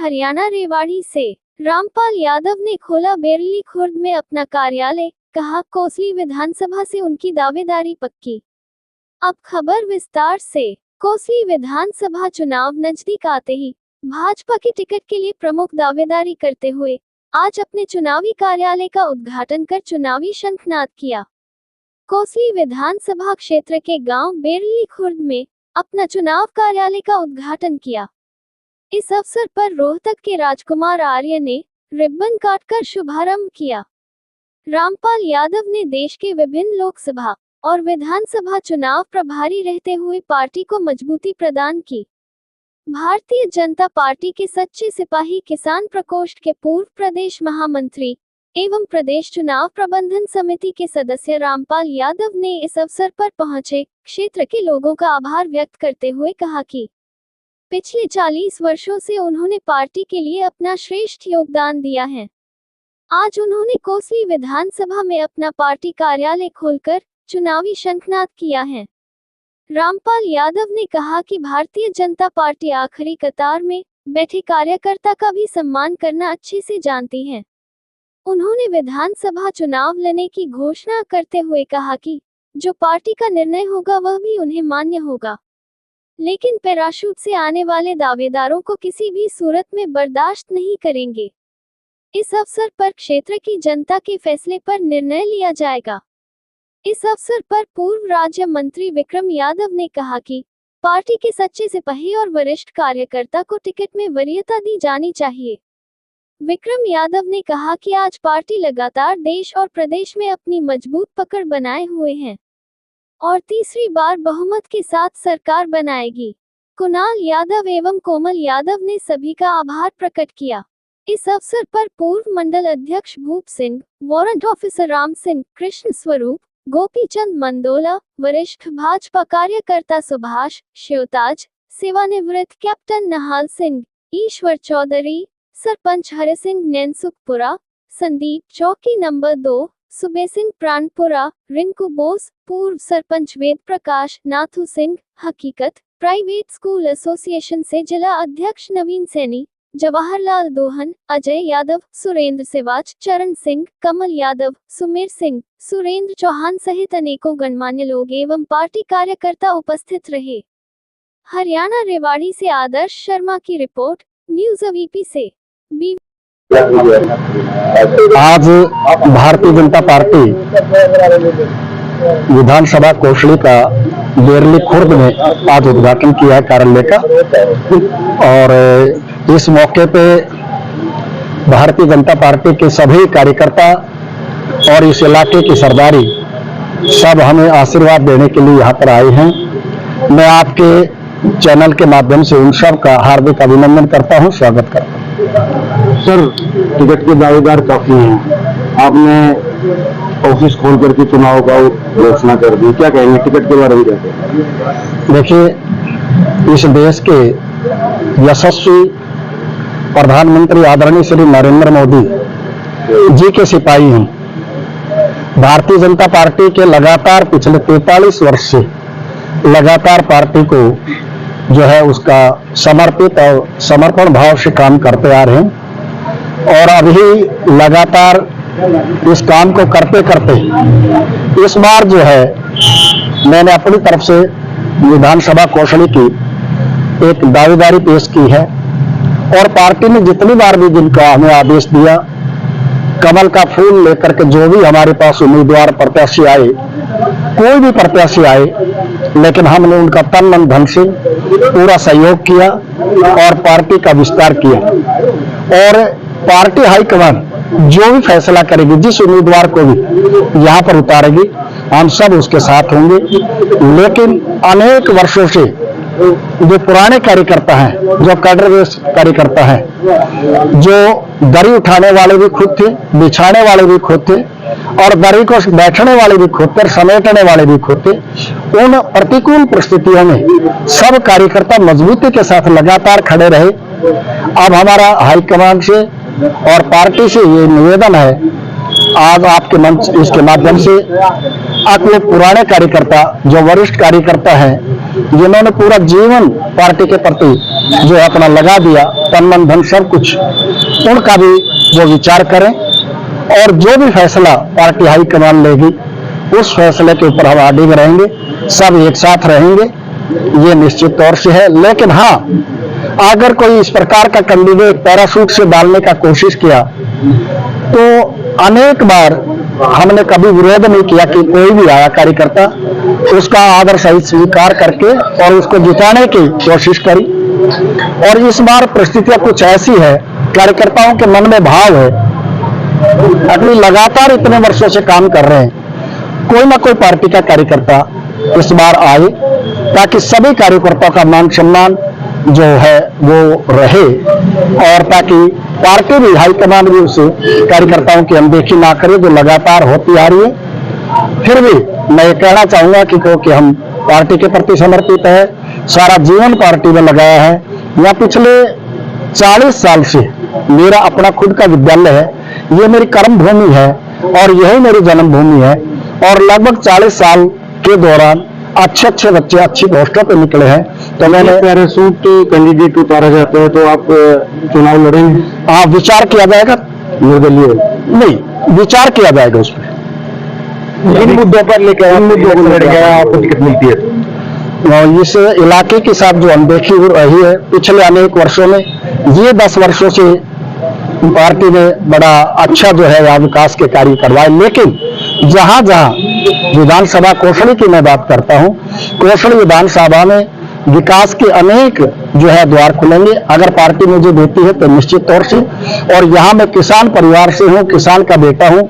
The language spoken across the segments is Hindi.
हरियाणा रेवाड़ी से रामपाल यादव ने खोला बेरली खुर्द में अपना कार्यालय, कहा कोसली विधानसभा से उनकी दावेदारी पक्की। अब खबर विस्तार से। कोसली विधानसभा चुनाव नजदीक आते ही भाजपा की टिकट के लिए प्रमुख दावेदारी करते हुए आज अपने चुनावी कार्यालय का उद्घाटन कर चुनावी शंखनाद किया। कोसली विधानसभा क्षेत्र के गांव बेरली खुर्द में अपना चुनाव कार्यालय का उद्घाटन किया। इस अवसर पर रोहतक के राजकुमार आर्य ने रिबन काटकर शुभारंभ किया। रामपाल यादव ने देश के विभिन्न लोकसभा और विधानसभा चुनाव प्रभारी रहते हुए पार्टी को मजबूती प्रदान की। भारतीय जनता पार्टी के सच्चे सिपाही किसान प्रकोष्ठ के पूर्व प्रदेश महामंत्री एवं प्रदेश चुनाव प्रबंधन समिति के सदस्य रामपाल यादव ने इस अवसर पर पहुंचे क्षेत्र के लोगों का आभार व्यक्त करते हुए कहा कि पिछले 40 वर्षों से उन्होंने पार्टी के लिए अपना श्रेष्ठ योगदान दिया है। आज उन्होंने कोसली विधानसभा में अपना पार्टी कार्यालय खोलकर चुनावी शंखनाद किया है। रामपाल यादव ने कहा कि भारतीय जनता पार्टी आखिरी कतार में बैठे कार्यकर्ता का भी सम्मान करना अच्छे से जानती है। उन्होंने विधानसभा चुनाव लड़ने की घोषणा करते हुए कहा कि जो पार्टी का निर्णय होगा वह भी उन्हें मान्य होगा, लेकिन पैराशूट से आने वाले दावेदारों को किसी भी सूरत में बर्दाश्त नहीं करेंगे। इस अवसर पर क्षेत्र की जनता के फैसले पर निर्णय लिया जाएगा। इस अवसर पर पूर्व राज्य मंत्री विक्रम यादव ने कहा कि पार्टी के सच्चे सिपाही और वरिष्ठ कार्यकर्ता को टिकट में वरीयता दी जानी चाहिए। विक्रम यादव ने कहा कि आज पार्टी लगातार देश और प्रदेश में अपनी मजबूत पकड़ बनाए हुए है और तीसरी बार बहुमत के साथ सरकार बनाएगी। कुणाल यादव एवं कोमल यादव ने सभी का आभार प्रकट किया। इस अवसर पर पूर्व मंडल अध्यक्ष भूप सिंह, वारंट ऑफिसर राम सिंह, कृष्ण स्वरूप, गोपीचंद मंदोला, वरिष्ठ भाजपा कार्यकर्ता सुभाष शिवताज, सेवानिवृत्त कैप्टन नहाल सिंह, ईश्वर चौधरी, सरपंच हरि सिंह नैनसुखपुरा, संदीप चौकी नंबर 2, सुबे सिंह प्राणपुरा, रिंकू बोस, पूर्व सरपंच वेद प्रकाश, नाथू सिंह, हकीकत प्राइवेट स्कूल एसोसिएशन से जिला अध्यक्ष नवीन सैनी, जवाहरलाल दोहन, अजय यादव, सुरेंद्र सिवाच, चरण सिंह, कमल यादव, सुमेर सिंह, सुरेंद्र चौहान सहित अनेकों गणमान्य लोग एवं पार्टी कार्यकर्ता उपस्थित रहे। हरियाणा रेवाड़ी से आदर्श शर्मा की रिपोर्ट, न्यूज़ वीपी से। आज भारतीय जनता पार्टी विधानसभा कोसली का बेरली खुर्द में आज उद्घाटन किया है कार्यालय का, और इस मौके पे भारतीय जनता पार्टी के सभी कार्यकर्ता और इस इलाके की सरदारी सब हमें आशीर्वाद देने के लिए यहाँ पर आए हैं। मैं आपके चैनल के माध्यम से उन सब का हार्दिक अभिनंदन करता हूँ, स्वागत करता हूँ। सर, टिकट के दावेदार काफी हैं, आपने ऑफिस खोल करके चुनाव का घोषणा कर दी, क्या कहेंगे टिकट के बारे में? क्या कहेंगे? देखिए, इस देश के यशस्वी प्रधानमंत्री आदरणीय श्री नरेंद्र मोदी जी के सिपाही हैं। भारतीय जनता पार्टी के लगातार पिछले 43 वर्ष से लगातार पार्टी को जो है उसका समर्पित और समर्पण भाव से काम करते आ रहे हैं, और अभी लगातार इस काम को करते करते इस बार जो है मैंने अपनी तरफ से विधानसभा कोसली की एक दावेदारी पेश की है, और पार्टी ने जितनी बार भी जिनका हमें आदेश दिया, कमल का फूल लेकर के जो भी हमारे पास उम्मीदवार प्रत्याशी आए, कोई भी प्रत्याशी आए, लेकिन हमने उनका तन मन धन से पूरा सहयोग किया और पार्टी का विस्तार किया। और पार्टी हाईकमान जो भी फैसला करेगी, जिस उम्मीदवार को भी यहाँ पर उतारेगी, हम सब उसके साथ होंगे। लेकिन अनेक वर्षों से जो पुराने कार्यकर्ता हैं, जो कैडर कार्यकर्ता हैं, जो दरी उठाने वाले भी खुद थे, बिछाने वाले भी खुद थे, और दरी को बैठने वाले भी खुद थे, समेटने वाले भी खुद थे, उन प्रतिकूल परिस्थितियों में सब कार्यकर्ता मजबूती के साथ लगातार खड़े रहे। अब हमारा हाईकमान से और पार्टी से ये निवेदन है, आज आपके मंच इसके माध्यम से आप लोग पुराने कार्यकर्ता, जो वरिष्ठ कार्यकर्ता हैं, जिन्होंने पूरा जीवन पार्टी के प्रति जो है अपना लगा दिया, तन मन धन सब कुछ, उनका भी वो विचार करें और जो भी फैसला पार्टी हाईकमान लेगी उस फैसले के ऊपर हम अडिग रहेंगे, सब एक साथ रहेंगे, ये निश्चित तौर से है। लेकिन हाँ, अगर कोई इस प्रकार का कैंडिडेट पैराशूट से डालने का कोशिश किया तो अनेक बार हमने कभी विरोध नहीं किया कि कोई भी आया कार्यकर्ता उसका आदर सहित स्वीकार करके और उसको जिताने की कोशिश करी। और इस बार परिस्थितियां कुछ ऐसी है, कार्यकर्ताओं के मन में भाव है, अपनी लगातार इतने वर्षों से काम कर रहे हैं, कोई ना कोई पार्टी का कार्यकर्ता इस बार आए ताकि सभी कार्यकर्ताओं का मान सम्मान जो है वो रहे और ताकि पार्टी भी हाईकमान भी उसे कार्यकर्ताओं की अनदेखी ना करे जो लगातार होती आ रही है। फिर भी मैं ये कहना चाहूंगा कि क्योंकि हम पार्टी के प्रति समर्पित है, सारा जीवन पार्टी में लगाया है, या पिछले 40 साल से मेरा अपना खुद का विद्यालय है, ये मेरी कर्म भूमि है और यही मेरी जन्मभूमि है। और लगभग 40 साल के दौरान अच्छे अच्छे बच्चे अच्छी पोस्टों पे निकले हैं। तो मैंने पैराशूट कैंडिडेट उतारा जाता है तो आप चुनाव लड़ेंगे? हाँ, विचार किया जाएगा, निर्दलीय नहीं, विचार किया जाएगा उस पर। इन मुद्दों पर लेकर आपको टिकट मिलती है? इस इलाके के साथ जो अनदेखी हो रही है पिछले अनेक वर्षों में, ये 10 वर्षों से पार्टी ने बड़ा अच्छा जो है यहाँ विकास के कार्य करवाए। लेकिन जहां जहां विधानसभा कौशली की मैं बात करता हूं, कौशली विधानसभा में विकास के अनेक जो है द्वार खुलेंगे अगर पार्टी मुझे देती है तो निश्चित तौर से। और यहाँ मैं किसान परिवार से हूँ, किसान का बेटा हूँ,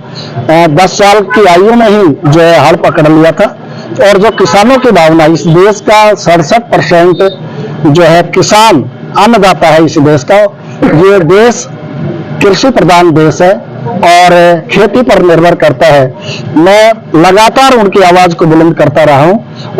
10 साल की आयु में ही जो है हल पकड़ लिया था। और जो किसानों की भावना, इस देश का 67% जो है किसान अन्नदाता है इस देश का। ये देश कृषि प्रधान देश है और खेती पर निर्भर करता है। मैं लगातार उनकी आवाज को बुलंद करता रहा हूं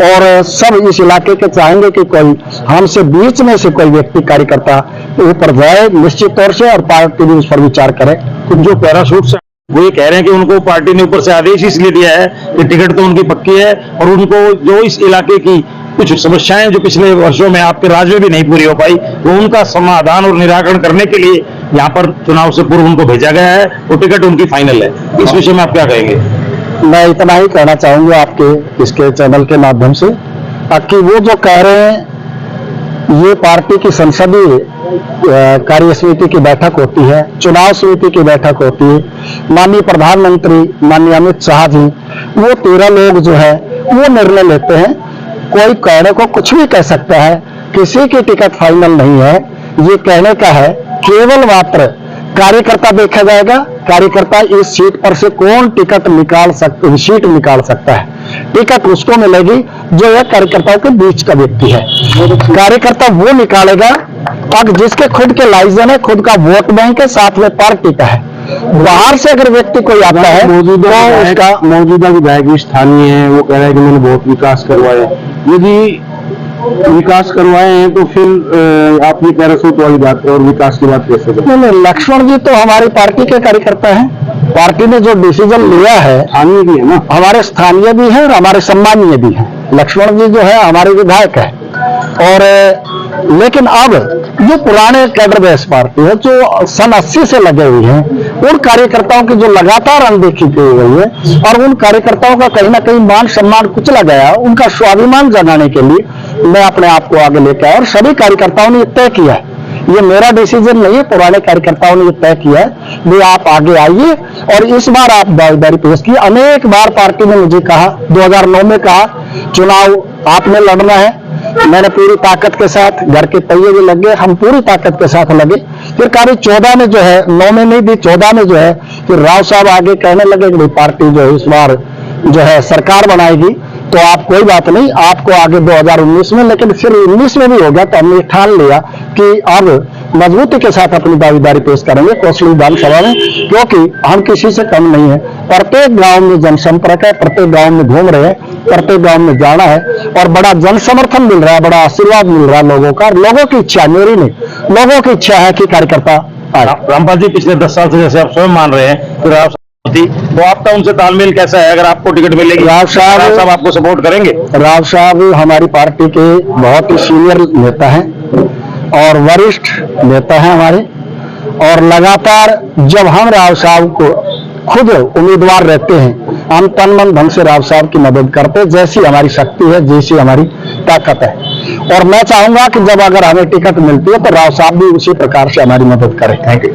और सब इस इलाके के चाहेंगे कि कोई हमसे बीच में से कोई व्यक्ति कार्यकर्ता ऊपर जाए निश्चित तौर से, और पार्टी भी उस पर विचार करे। कुछ जो पैराशूट से वो ये कह रहे हैं कि उनको पार्टी ने ऊपर से आदेश इसलिए दिया है कि टिकट तो उनकी पक्की है और उनको जो इस इलाके की कुछ समस्याएं जो पिछले वर्षों में आपके राज में भी नहीं पूरी हो पाई, वो उनका समाधान और निराकरण करने के लिए यहाँ पर चुनाव से पूर्व उनको भेजा गया है और टिकट उनकी फाइनल है। इस विषय में आप क्या कहेंगे? मैं इतना ही कहना चाहूंगा आपके इसके चैनल के माध्यम से कि वो जो कह रहे हैं, ये पार्टी की संसदीय कार्य समिति की बैठक होती है, चुनाव समिति की बैठक होती है। माननीय प्रधानमंत्री माननीय अमित शाह जी, वो 13 लोग जो है वो निर्णय लेते हैं। कोई कहने को कुछ भी कह सकता है, किसी की टिकट फाइनल नहीं है, ये कहने का है। केवल मात्र कार्यकर्ता देखा जाएगा, कार्यकर्ता इस सीट पर से कौन टिकट निकाल सकता है। टिकट उसको मिलेगी जो यह कार्यकर्ताओं के बीच का व्यक्ति है। कार्यकर्ता वो निकालेगा अब जिसके खुद के लाइसेंस है, खुद का वोट बैंक है, साथ में पार्टी का है। बाहर से अगर व्यक्ति कोई आता है, मौजूदा विधायक भी स्थानीय है, वो कह रहा है कि मैंने बहुत विकास करवाया। यदि विकास करवाए हैं तो फिर आप ये पैराशूट वाली बात और विकास की बात कैसे करें? नहीं, लक्ष्मण जी तो हमारी पार्टी के कार्यकर्ता हैं। पार्टी ने जो डिसीजन लिया है, स्थानीय भी है ना, हमारे स्थानीय भी हैं और हमारे सम्मानीय भी हैं। लक्ष्मण जी जो है हमारे विधायक है। और लेकिन अब जो पुराने कैडर बेस पार्टी है जो सन 80 से लगे हुए हैं, उन कार्यकर्ताओं की जो लगातार अनदेखी की गई है और उन कार्यकर्ताओं का कहीं ना कहीं मान सम्मान कुचला गया, उनका स्वाभिमान जगाने के लिए मैं अपने आप को आगे लेकर आया। और सभी कार्यकर्ताओं ने तय किया है, ये मेरा डिसीजन नहीं है, पुराने कार्यकर्ताओं ने तय किया है भी आप आगे आइए। और इस बार आप दावेदारी पेश की। अनेक बार पार्टी ने मुझे कहा, 2009 में कहा चुनाव आपने लड़ना है, मैंने पूरी ताकत के साथ, घर के पहिए भी लग गए, हम पूरी ताकत के साथ लगे। फिर करीब 14 में जो है, 9 में नहीं दी, 14 में जो है फिर राव साहब आगे कहने लगे कि पार्टी जो है इस बार जो है सरकार बनाएगी, तो आप कोई बात नहीं, आपको आगे 2019 में, लेकिन फिर 19 में भी हो गया। तो हमने ठान लिया कि अब मजबूती के साथ अपनी दावेदारी पेश करेंगे कौशली विधानसभा में, क्योंकि हम किसी से कम नहीं है। प्रत्येक गांव में जनसंपर्क है, प्रत्येक गांव में घूम रहे हैं, प्रत्येक गांव में जाना है और बड़ा जन समर्थन मिल रहा है, बड़ा आशीर्वाद मिल रहा है लोगों का। लोगों की इच्छा, मेरी नहीं, लोगों की इच्छा है कि कार्यकर्ता आए। रामपाल जी, पिछले 10 साल से जैसे आप स्वयं मान रहे हैं, फिर आप थी, तो आपका उनसे तालमेल कैसा है? अगर आपको टिकट मिलेगी, राव साहब आपको सपोर्ट करेंगे? राव साहब हमारी पार्टी के बहुत ही सीनियर नेता हैं और वरिष्ठ नेता हैं हमारे, और लगातार जब हम राव साहब को खुद उम्मीदवार रहते हैं, हम तन मन धन से राव साहब की मदद करते हैं, जैसी हमारी शक्ति है, जैसी हमारी ताकत है। और मैं चाहूंगा कि जब अगर हमें टिकट मिलती है तो राव साहब भी उसी प्रकार से हमारी मदद करें। Thank you.